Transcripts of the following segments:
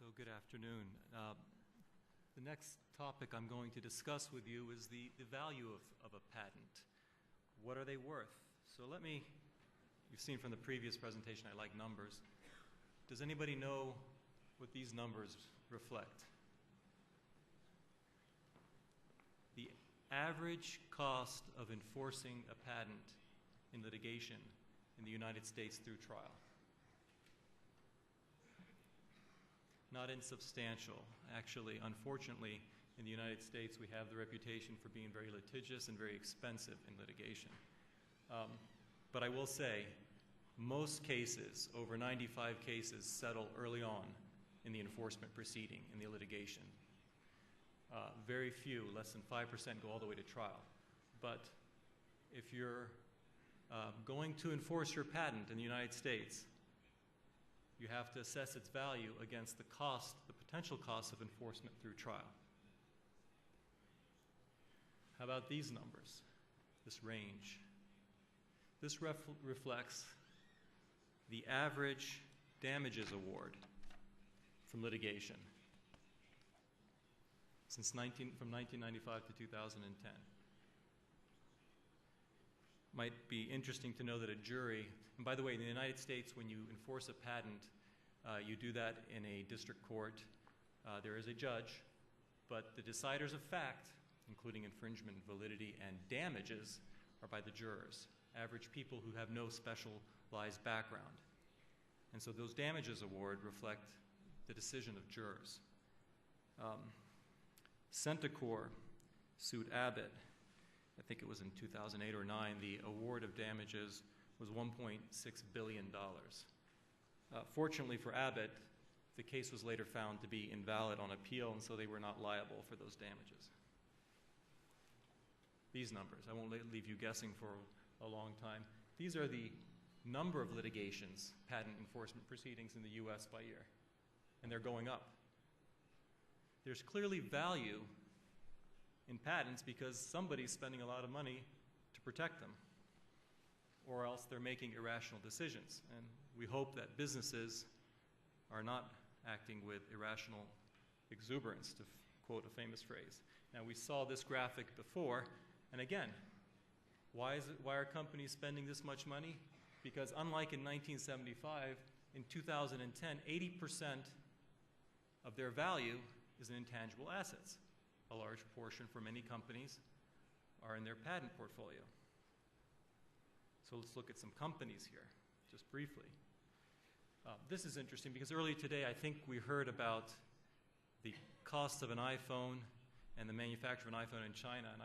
So good afternoon. The next topic I'm going to discuss with you is the value of a patent. What are they worth? So you've seen from the previous presentation I like numbers. Does anybody know what these numbers reflect? The average cost of enforcing a patent in litigation in the United States through trial. Not insubstantial. Actually, unfortunately, in the United States, we have the reputation for being very litigious and very expensive in litigation. But I will say, most cases, over 95 cases, settle early on in the enforcement proceeding, in the litigation. Very few, less than 5%, go all the way to trial. But if you're going to enforce your patent in the United States, you have to assess its value against the potential cost of enforcement through trial. How about these numbers, this range? This reflects the average damages award from litigation from 1995 to 2010. Might be interesting to know that a jury, and by the way, in the United States, when you enforce a patent, you do that in a district court. There is a judge, but the deciders of fact, including infringement, validity, and damages, are by the jurors, average people who have no specialized background. And so those damages award reflect the decision of jurors. Centocor sued Abbott. I think it was in 2008 or 9, the award of damages was $1.6 billion. Fortunately for Abbott, the case was later found to be invalid on appeal, and so they were not liable for those damages. These numbers, I won't leave you guessing for a long time. These are the number of litigations, patent enforcement proceedings in the US by year, and they're going up. There's clearly value in patents because somebody's spending a lot of money to protect them, or else they're making irrational decisions. And we hope that businesses are not acting with irrational exuberance, to quote a famous phrase. Now, we saw this graphic before, and again, why are companies spending this much money? Because unlike in 1975, in 2010, 80% of their value is in intangible assets. A large portion for many companies are in their patent portfolio. So let's look at some companies here, just briefly. This is interesting because earlier today I think we heard about the cost of an iPhone and the manufacture of an iPhone in China, and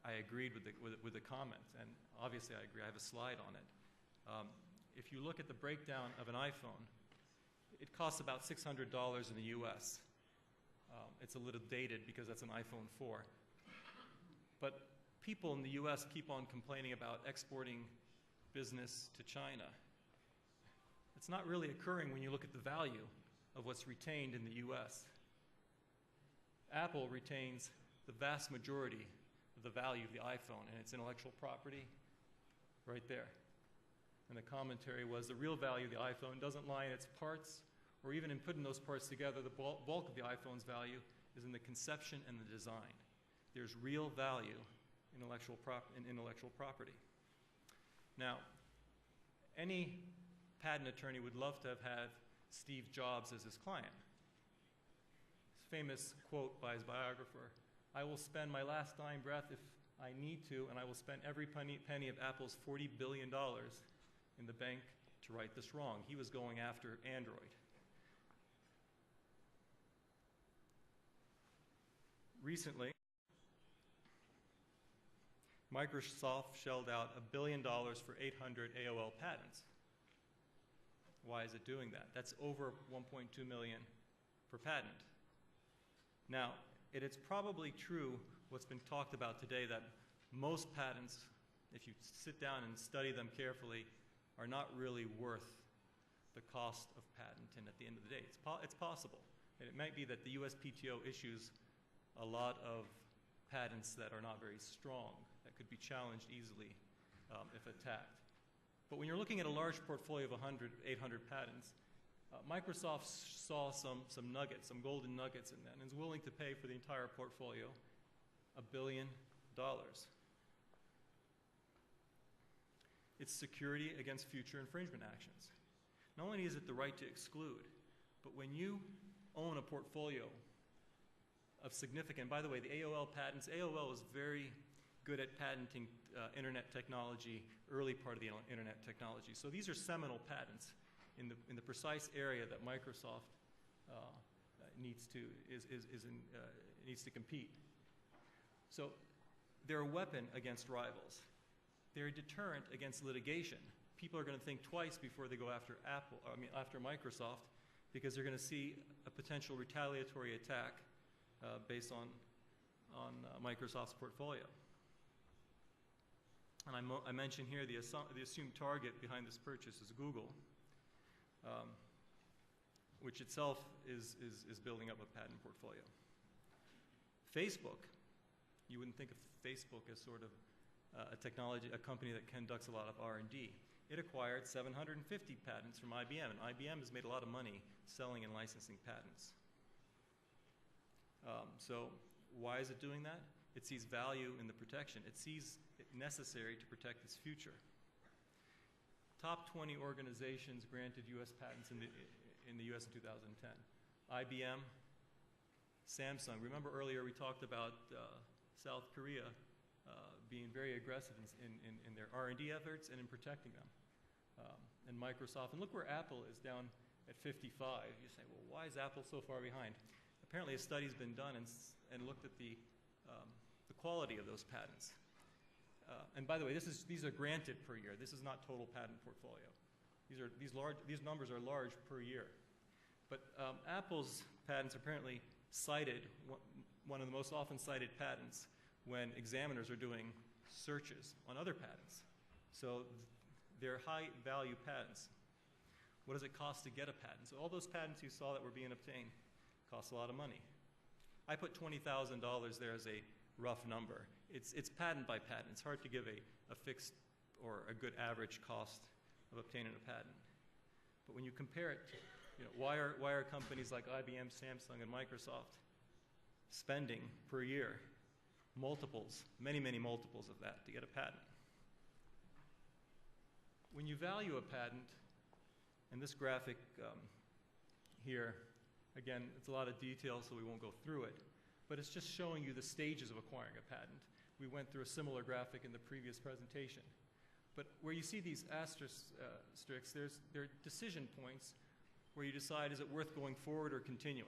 I agreed with the comment, and obviously I agree. I have a slide on it. If you look at the breakdown of an iPhone, it costs about $600 in the US. It's a little dated because that's an iPhone 4. But people in the US keep on complaining about exporting business to China. It's not really occurring when you look at the value of what's retained in the US. Apple retains the vast majority of the value of the iPhone and its intellectual property right there. And the commentary was the real value of the iPhone doesn't lie in its parts or even in putting those parts together. The bulk of the iPhone's value is in the conception and the design. There's real value in intellectual property. Now, any patent attorney would love to have had Steve Jobs as his client. His famous quote by his biographer, "I will spend my last dying breath if I need to, and I will spend every penny of Apple's $40 billion in the bank to right this wrong." He was going after Android. Recently, Microsoft shelled out $1 billion for 800 AOL patents. Why is it doing that? That's over $1.2 million per patent. Now, it's probably true what's been talked about today, that most patents, if you sit down and study them carefully, are not really worth the cost of patenting at the end of the day. It's possible. And it might be that the USPTO issues a lot of patents that are not very strong, that could be challenged easily if attacked. But when you're looking at a large portfolio of 800 patents, Microsoft saw some nuggets, some golden nuggets in that, and is willing to pay for the entire portfolio $1 billion. It's security against future infringement actions. Not only is it the right to exclude, but when you own a portfolio of significant, by the way, the AOL patents, AOL was very good at patenting internet technology, early part of the internet technology. So these are seminal patents in the precise area that Microsoft needs to compete. So they're a weapon against rivals. They're a deterrent against litigation. People are going to think twice before they go after after Microsoft, because they're going to see a potential retaliatory attack based on Microsoft's portfolio. And I mentioned here the assumed target behind this purchase is Google, which itself is building up a patent portfolio. Facebook, you wouldn't think of Facebook as sort of a company that conducts a lot of R&D. It acquired 750 patents from IBM, and IBM has made a lot of money selling and licensing patents. So why is it doing that? It sees value in the protection. It sees it necessary to protect its future. Top 20 organizations granted U.S. patents in the U.S. in 2010. IBM, Samsung. Remember earlier we talked about South Korea being very aggressive in their R&D efforts and in protecting them. And Microsoft. And look where Apple is, down at 55. You say, well, why is Apple so far behind? Apparently a study's been done and looked at the quality of those patents. And by the way, these are granted per year. This is not total patent portfolio. These numbers are large per year. But Apple's patents apparently cited, one of the most often cited patents when examiners are doing searches on other patents. So they're high value patents. What does it cost to get a patent? So all those patents you saw that were being obtained cost a lot of money. I put $20,000 there as a rough number. It's patent by patent. It's hard to give a fixed or a good average cost of obtaining a patent. But when you compare it, why are companies like IBM, Samsung, and Microsoft spending per year multiples, many, many multiples of that to get a patent? When you value a patent, and this graphic here, again, it's a lot of detail, so we won't go through it, but it's just showing you the stages of acquiring a patent. We went through a similar graphic in the previous presentation. But where you see these asterisks, there are decision points where you decide, is it worth going forward or continuing?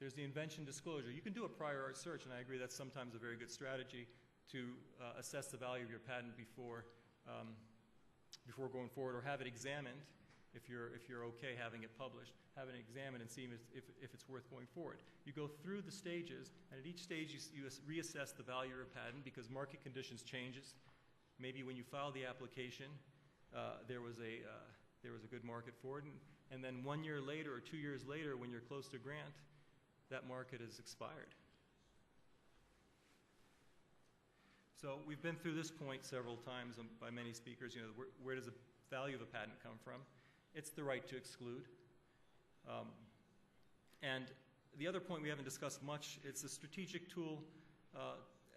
There's the invention disclosure. You can do a prior art search, and I agree that's sometimes a very good strategy to assess the value of your patent before going forward, or have it examined if you're okay having it published. Have it examined and see if it's worth going forward. You go through the stages, and at each stage you reassess the value of your patent because market conditions changes. Maybe when you filed the application, there was a good market for it, and then 1 year later or 2 years later, when you're close to grant, that market has expired. So we've been through this point several times by many speakers. Where does the value of a patent come from? It's the right to exclude. And the other point we haven't discussed much, it's a strategic tool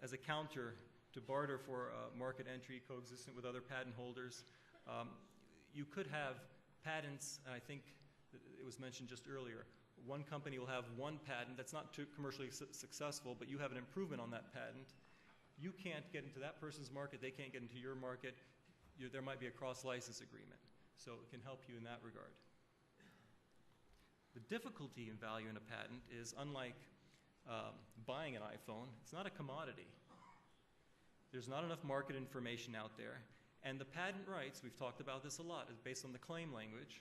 as a counter to barter for market entry coexistent with other patent holders. You could have patents, and I think it was mentioned just earlier, one company will have one patent that's not too commercially successful, but you have an improvement on that patent. You can't get into that person's market, they can't get into your market. There might be a cross-license agreement, so it can help you in that regard. The difficulty in valuing a patent is, unlike buying an iPhone, it's not a commodity. There's not enough market information out there, and the patent rights, we've talked about this a lot, is based on the claim language,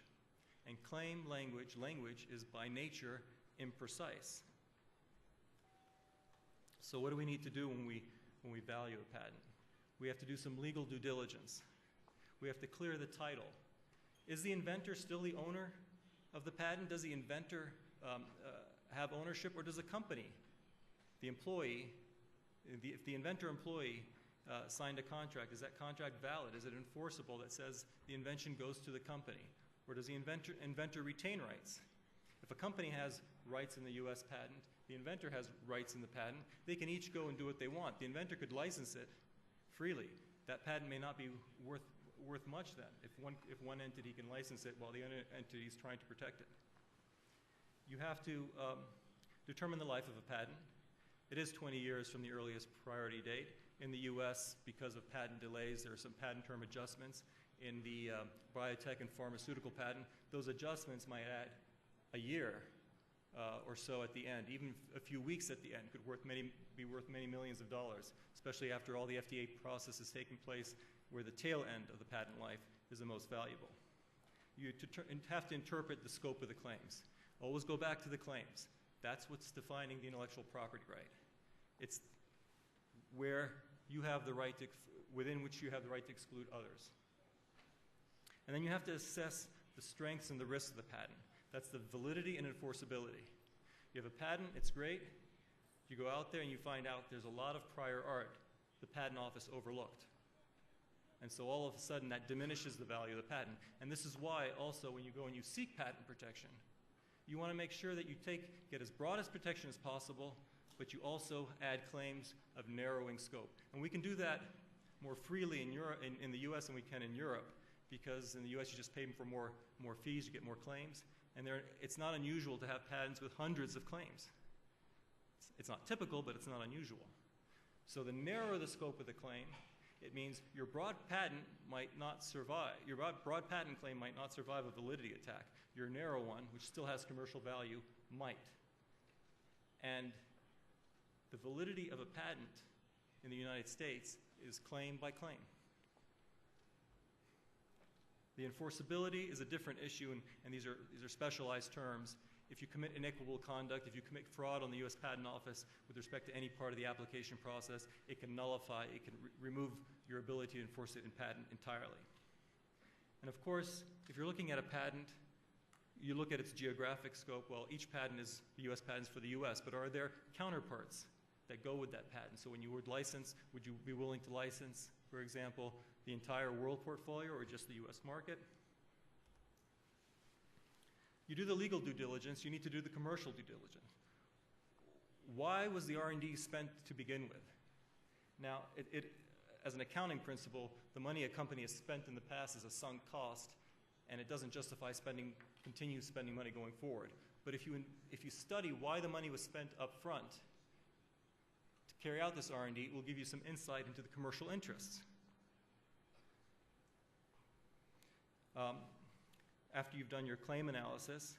and claim language is by nature imprecise. So what do we need to do when we value a patent? We have to do some legal due diligence. We have to clear the title. Is the inventor still the owner of the patent? Does the inventor have ownership, or does the company, the employee, if the inventor-employee signed a contract, is that contract valid? Is it enforceable that says the invention goes to the company? Or does the inventor retain rights? If a company has rights in the US patent, the inventor has rights in the patent, they can each go and do what they want. The inventor could license it freely. That patent may not be worth much then, if one entity can license it while the other entity is trying to protect it. You have to determine the life of a patent. It is 20 years from the earliest priority date. In the US, because of patent delays, there are some patent term adjustments. In the biotech and pharmaceutical patent, those adjustments might add a year or so at the end. Even a few weeks at the end could be worth many millions of dollars, especially after all the FDA process is taking place, where the tail end of the patent life is the most valuable. You have to interpret the scope of the claims. Always go back to the claims. That's what's defining the intellectual property right. It's where you have the right to, within which you have the right to exclude others. And then you have to assess the strengths and the risks of the patent. That's the validity and enforceability. You have a patent, it's great. You go out there and you find out there's a lot of prior art the patent office overlooked. And so all of a sudden that diminishes the value of the patent. And this is why also when you go and you seek patent protection, you want to make sure that you get as broad as protection as possible, but you also add claims of narrowing scope. And we can do that more freely in the US than we can in Europe, because in the US you just pay for more fees, you get more claims. And it's not unusual to have patents with hundreds of claims. It's not typical, but it's not unusual. So the narrower the scope of the claim, it means your broad patent might not survive. Your broad patent claim might not survive a validity attack. Your narrow one, which still has commercial value, might. And the validity of a patent in the United States is claim by claim. The enforceability is a different issue, and these are specialized terms. If you commit inequitable conduct, if you commit fraud on the US Patent Office with respect to any part of the application process, it can nullify, it can remove your ability to enforce it in patent entirely. And of course, if you're looking at a patent, you look at its geographic scope. Well, each patent is the US patents for the US, but are there counterparts that go with that patent? So when you would license, would you be willing to license, for example, the entire world portfolio or just the US market? You do the legal due diligence, you need to do the commercial due diligence. Why was the R&D spent to begin with? Now, as an accounting principle, the money a company has spent in the past is a sunk cost, and it doesn't justify continue spending money going forward. But if you study why the money was spent up front to carry out this R&D, it will give you some insight into the commercial interests. After you've done your claim analysis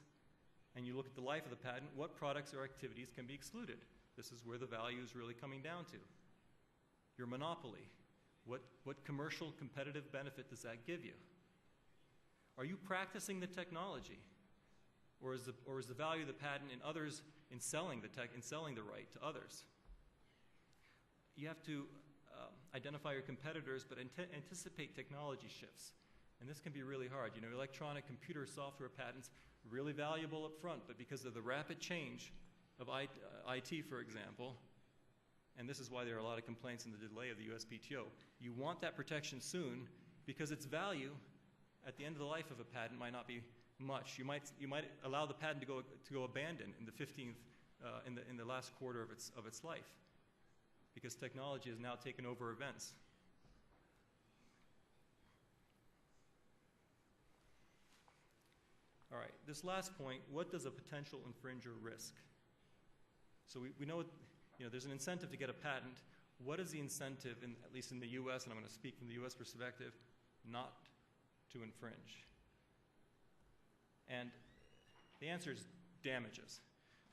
and you look at the life of the patent, what products or activities can be excluded? This is where the value is really coming down to. Your monopoly. What commercial competitive benefit does that give you? Are you practicing the technology? Or is the value of the patent in others in selling the right to others? You have to identify your competitors, but anticipate technology shifts. And this can be really hard. You know, electronic computer software patents, really valuable up front, but because of the rapid change of IT, for example, and this is why there are a lot of complaints in the delay of the USPTO, you want that protection soon because its value at the end of the life of a patent might not be much. You might allow the patent to go abandoned in the 15th, in the last quarter of its life, because technology has now taken over events. All right, this last point, what does a potential infringer risk? So we know, there's an incentive to get a patent. What is the incentive, at least in the US, and I'm going to speak from the US perspective, not to infringe? And the answer is damages.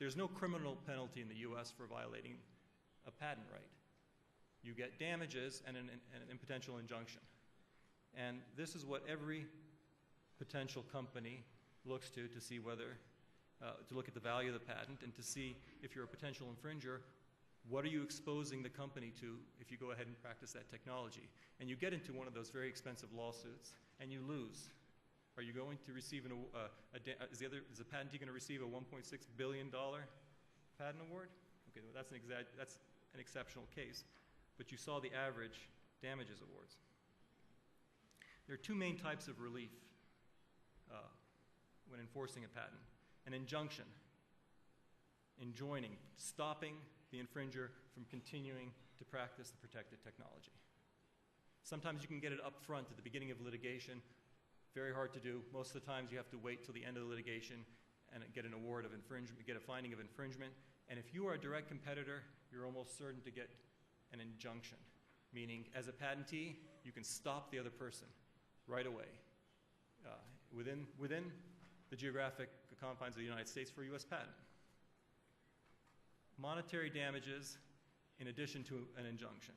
There's no criminal penalty in the US for violating a patent right. You get damages and a potential injunction. And this is what every potential company looks to see whether, to look at the value of the patent and to see if you're a potential infringer, what are you exposing the company to if you go ahead and practice that technology? And you get into one of those very expensive lawsuits and you lose. Are you going to receive is the patentee going to receive a $1.6 billion patent award? Okay, well, that's an exceptional case, but you saw the average damages awards. There are two main types of relief when enforcing a patent. An injunction, enjoining, stopping the infringer from continuing to practice the protected technology. Sometimes you can get it up front at the beginning of litigation. Very hard to do. Most of the times you have to wait till the end of the litigation and get an award of infringement, get a finding of infringement. And if you are a direct competitor, you're almost certain to get an injunction, meaning as a patentee, you can stop the other person right away within the geographic confines of the United States for a U.S. patent. Monetary damages in addition to an injunction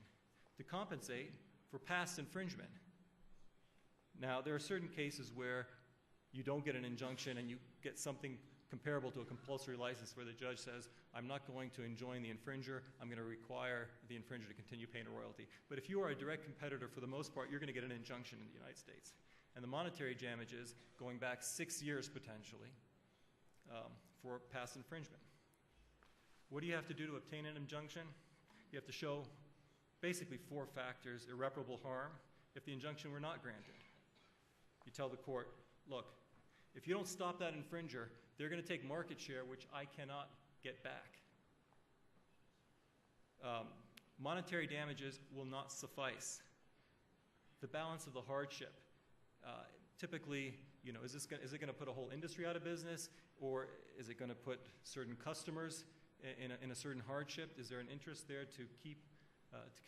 to compensate for past infringement. Now, there are certain cases where you don't get an injunction and you get something comparable to a compulsory license where the judge says, I'm not going to enjoin the infringer, I'm going to require the infringer to continue paying a royalty. But if you are a direct competitor, for the most part, you're going to get an injunction in the United States. And the monetary damages, going back 6 years potentially, for past infringement. What do you have to do to obtain an injunction? You have to show basically 4 factors: irreparable harm if the injunction were not granted. You tell the court, look, if you don't stop that infringer, they're going to take market share, which I cannot get back. Monetary damages will not suffice. The balance of the hardship. Typically, is it going to put a whole industry out of business, or is it going to put certain customers in a certain hardship? Is there an interest there to keep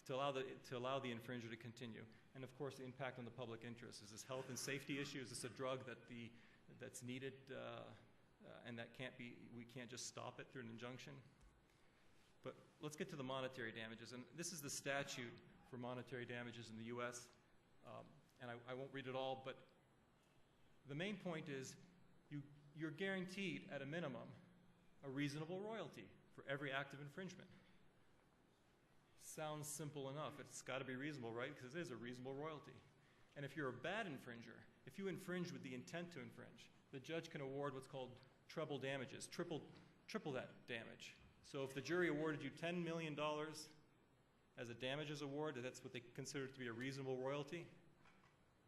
to allow the infringer to continue? And of course, the impact on the public interest. Is this health and safety issue? Is this a drug that's needed and that we can't just stop it through an injunction? But let's get to the monetary damages. And this is the statute for monetary damages in the U.S. And I won't read it all, but the main point is you're guaranteed at a minimum a reasonable royalty for every act of infringement. Sounds simple enough. It's got to be reasonable, right? Because it is a reasonable royalty. And if you're a bad infringer, if you infringe with the intent to infringe, the judge can award what's called treble damages, triple that damage. So if the jury awarded you $10 million as a damages award, that's what they consider to be a reasonable royalty,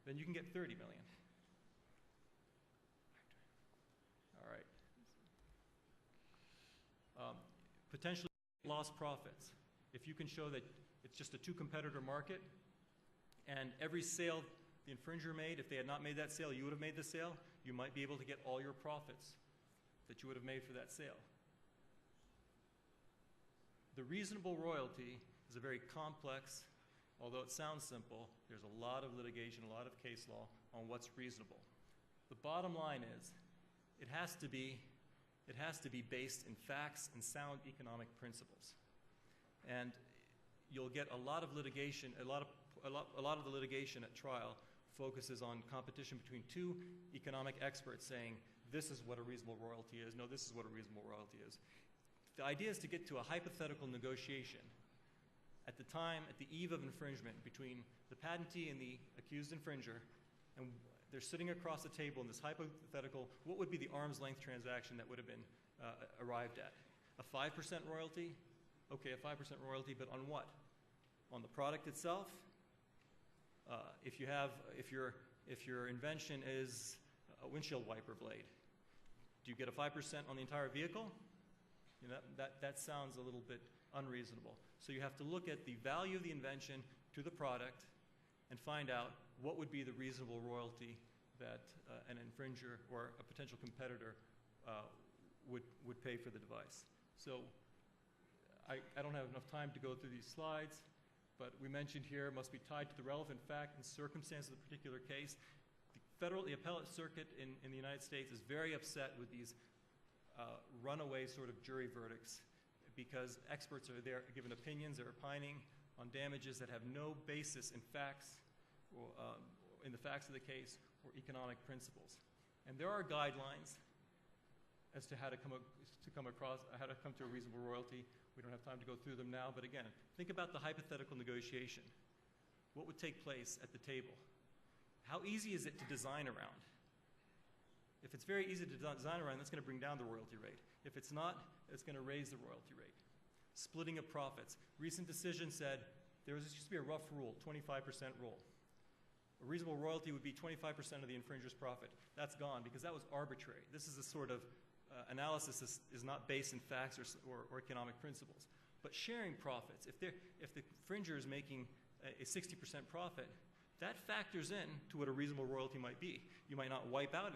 then you can get $30 million. All right. Potentially lost profits. If you can show that it's just a 2-competitor market, and every sale the infringer made, if they had not made that sale, you would have made the sale, you might be able to get all your profits that you would have made for that sale. The reasonable royalty is a very complex, although it sounds simple, there's a lot of litigation, a lot of case law on what's reasonable. The bottom line is, it has to be based in facts and sound economic principles. And you'll get a lot of litigation, a lot of the litigation at trial focuses on competition between 2 economic experts saying, this is what a reasonable royalty is, no, this is what a reasonable royalty is. The idea is to get to a hypothetical negotiation at the eve of infringement between the patentee and the accused infringer, and they're sitting across the table in this hypothetical, what would be the arm's length transaction that would have been arrived at? A 5% royalty? Okay, a 5% royalty, but on what? On the product itself? If your invention is a windshield wiper blade, do you get a 5% on the entire vehicle? That sounds a little bit unreasonable. So you have to look at the value of the invention to the product and find out what would be the reasonable royalty that an infringer or a potential competitor would pay for the device. So I don't have enough time to go through these slides, but we mentioned here it must be tied to the relevant fact and circumstance of the particular case. The appellate circuit in the United States is very upset with these runaway sort of jury verdicts because experts are there giving opinions, they're opining on damages that have no basis in facts, or, in the facts of the case, or economic principles. And there are guidelines as to how to come to a reasonable royalty. We don't have time to go through them now, but again, think about the hypothetical negotiation. What would take place at the table? How easy is it to design around? If it's very easy to design around, that's going to bring down the royalty rate. If it's not, it's going to raise the royalty rate. Splitting of profits. Recent decision said there used to be a rough rule, 25% rule. A reasonable royalty would be 25% of the infringer's profit. That's gone because that was arbitrary. This is a sort of analysis is not based in facts or economic principles. But sharing profits, if the infringer is making a 60% profit, that factors in to what a reasonable royalty might be. You might not wipe out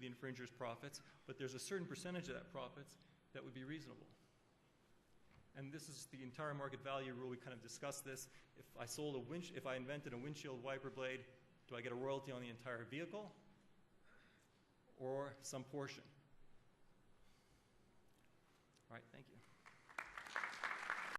the infringer's profits, but there's a certain percentage of that profits that would be reasonable. And this is the entire market value rule. We kind of discussed this. If I invented a windshield wiper blade, do I get a royalty on the entire vehicle or some portion? All right, thank you.